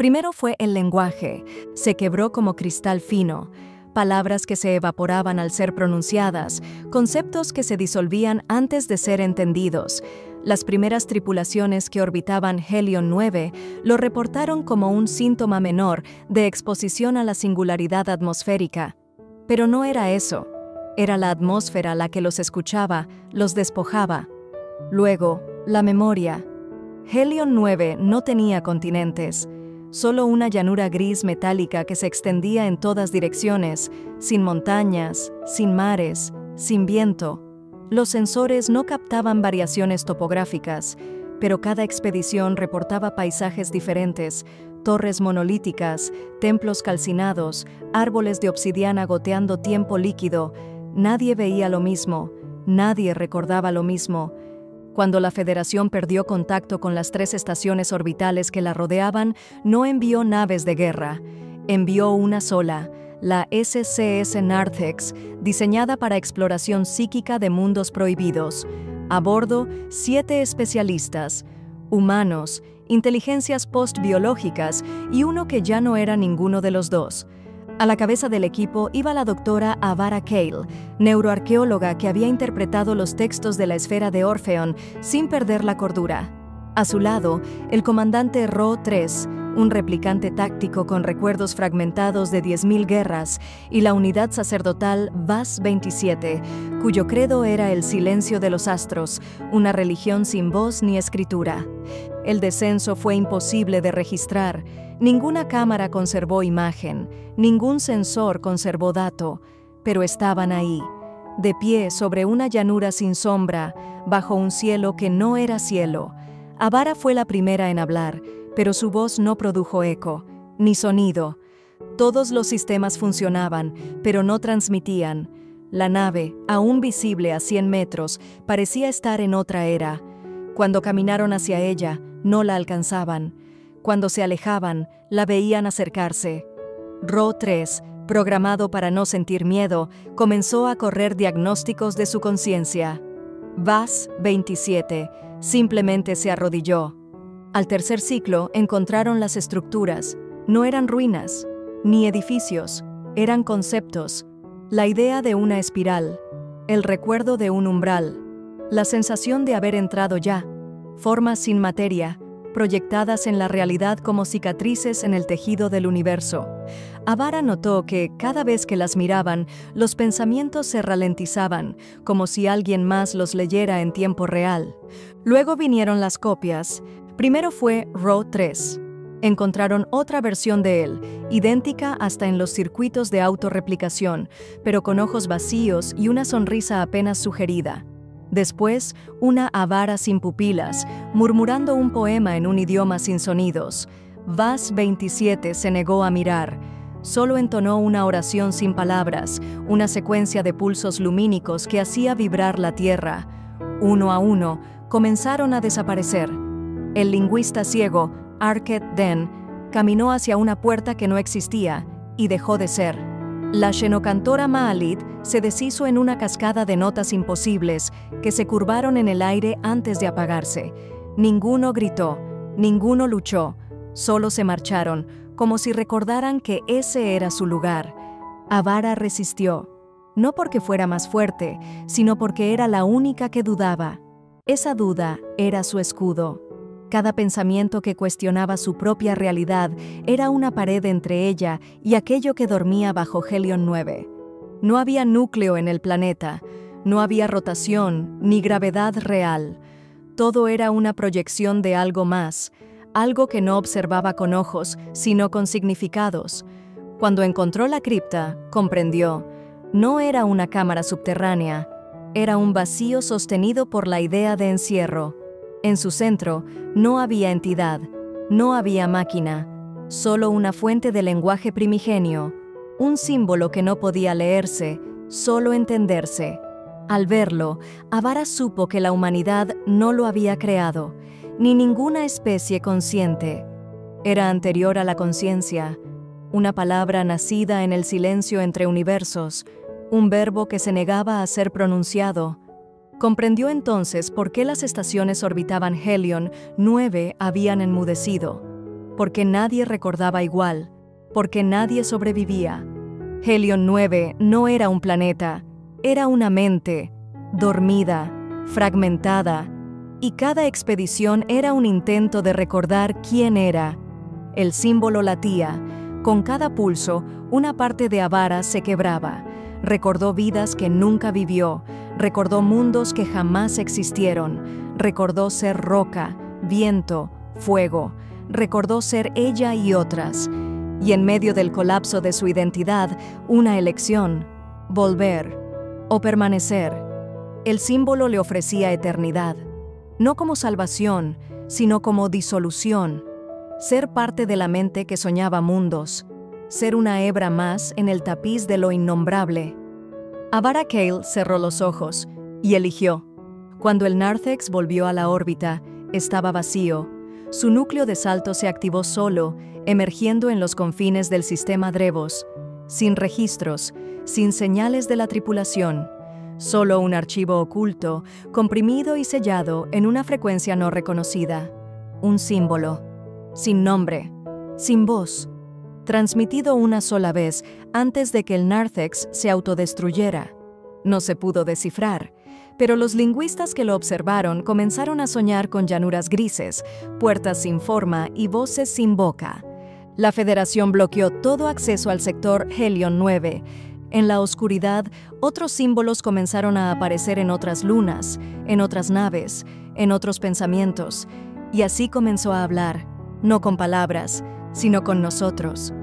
Primero fue el lenguaje. Se quebró como cristal fino. Palabras que se evaporaban al ser pronunciadas, conceptos que se disolvían antes de ser entendidos. Las primeras tripulaciones que orbitaban Helion 9 lo reportaron como un síntoma menor de exposición a la singularidad atmosférica. Pero no era eso. Era la atmósfera la que los escuchaba, los despojaba. Luego, la memoria. Helion 9 no tenía continentes. Solo una llanura gris metálica que se extendía en todas direcciones, sin montañas, sin mares, sin viento. Los sensores no captaban variaciones topográficas, pero cada expedición reportaba paisajes diferentes, torres monolíticas, templos calcinados, árboles de obsidiana goteando tiempo líquido. Nadie veía lo mismo, nadie recordaba lo mismo. Cuando la Federación perdió contacto con las 3 estaciones orbitales que la rodeaban, no envió naves de guerra. Envió una sola, la SCS Narthex, diseñada para exploración psíquica de mundos prohibidos. A bordo, 7 especialistas, humanos, inteligencias postbiológicas y uno que ya no era ninguno de los dos. A la cabeza del equipo iba la doctora Avara Kale, neuroarqueóloga que había interpretado los textos de la esfera de Orfeón sin perder la cordura. A su lado, el comandante Ro 3, un replicante táctico con recuerdos fragmentados de 10.000 guerras, y la unidad sacerdotal VAS 27, cuyo credo era el silencio de los astros, una religión sin voz ni escritura. El descenso fue imposible de registrar. Ninguna cámara conservó imagen, ningún sensor conservó dato, pero estaban ahí, de pie sobre una llanura sin sombra, bajo un cielo que no era cielo. Avara fue la primera en hablar, pero su voz no produjo eco, ni sonido. Todos los sistemas funcionaban, pero no transmitían. La nave, aún visible a 100 metros, parecía estar en otra era. Cuando caminaron hacia ella, no la alcanzaban. Cuando se alejaban, la veían acercarse. Ro 3, programado para no sentir miedo, comenzó a correr diagnósticos de su conciencia. VAS 27 simplemente se arrodilló. Al tercer ciclo encontraron las estructuras. No eran ruinas, ni edificios, eran conceptos. La idea de una espiral, el recuerdo de un umbral, la sensación de haber entrado ya, formas sin materia, proyectadas en la realidad como cicatrices en el tejido del universo. Avara notó que, cada vez que las miraban, los pensamientos se ralentizaban, como si alguien más los leyera en tiempo real. Luego vinieron las copias. Primero fue Ro 3. Encontraron otra versión de él, idéntica hasta en los circuitos de autorreplicación, pero con ojos vacíos y una sonrisa apenas sugerida. Después, una Avara sin pupilas, murmurando un poema en un idioma sin sonidos. VAS 27 se negó a mirar. Solo entonó una oración sin palabras, una secuencia de pulsos lumínicos que hacía vibrar la tierra. Uno a uno, comenzaron a desaparecer. El lingüista ciego, Arket Den, caminó hacia una puerta que no existía y dejó de ser. La xenocantora Maalit se deshizo en una cascada de notas imposibles que se curvaron en el aire antes de apagarse. Ninguno gritó, ninguno luchó, solo se marcharon, como si recordaran que ese era su lugar. Avara resistió, no porque fuera más fuerte, sino porque era la única que dudaba. Esa duda era su escudo. Cada pensamiento que cuestionaba su propia realidad era una pared entre ella y aquello que dormía bajo Helion 9. No había núcleo en el planeta, no había rotación ni gravedad real. Todo era una proyección de algo más, algo que no observaba con ojos, sino con significados. Cuando encontró la cripta, comprendió. No era una cámara subterránea, era un vacío sostenido por la idea de encierro. En su centro no había entidad, no había máquina, solo una fuente de lenguaje primigenio, un símbolo que no podía leerse, solo entenderse. Al verlo, Avara supo que la humanidad no lo había creado, ni ninguna especie consciente. Era anterior a la conciencia, una palabra nacida en el silencio entre universos, un verbo que se negaba a ser pronunciado. Comprendió entonces por qué las estaciones orbitaban Helion 9 habían enmudecido. porque nadie recordaba igual, porque nadie sobrevivía. Helion 9 no era un planeta, era una mente, dormida, fragmentada, y cada expedición era un intento de recordar quién era. El símbolo latía. Con cada pulso, una parte de Avara se quebraba. Recordó vidas que nunca vivió, recordó mundos que jamás existieron, recordó ser roca, viento, fuego, recordó ser ella y otras. Y en medio del colapso de su identidad, una elección: volver o permanecer. El símbolo le ofrecía eternidad, no como salvación, sino como disolución. Ser parte de la mente que soñaba mundos, ser una hebra más en el tapiz de lo innombrable. Avara Kale cerró los ojos y eligió. Cuando el Narthex volvió a la órbita, estaba vacío. Su núcleo de salto se activó solo, emergiendo en los confines del sistema Drevos, sin registros, sin señales de la tripulación. Solo un archivo oculto, comprimido y sellado en una frecuencia no reconocida. Un símbolo, sin nombre, sin voz, transmitido una sola vez antes de que el Narthex se autodestruyera. No se pudo descifrar, pero los lingüistas que lo observaron comenzaron a soñar con llanuras grises, puertas sin forma y voces sin boca. La Federación bloqueó todo acceso al sector Helion 9. En la oscuridad, otros símbolos comenzaron a aparecer en otras lunas, en otras naves, en otros pensamientos, y así comenzó a hablar, no con palabras, sino con nosotros.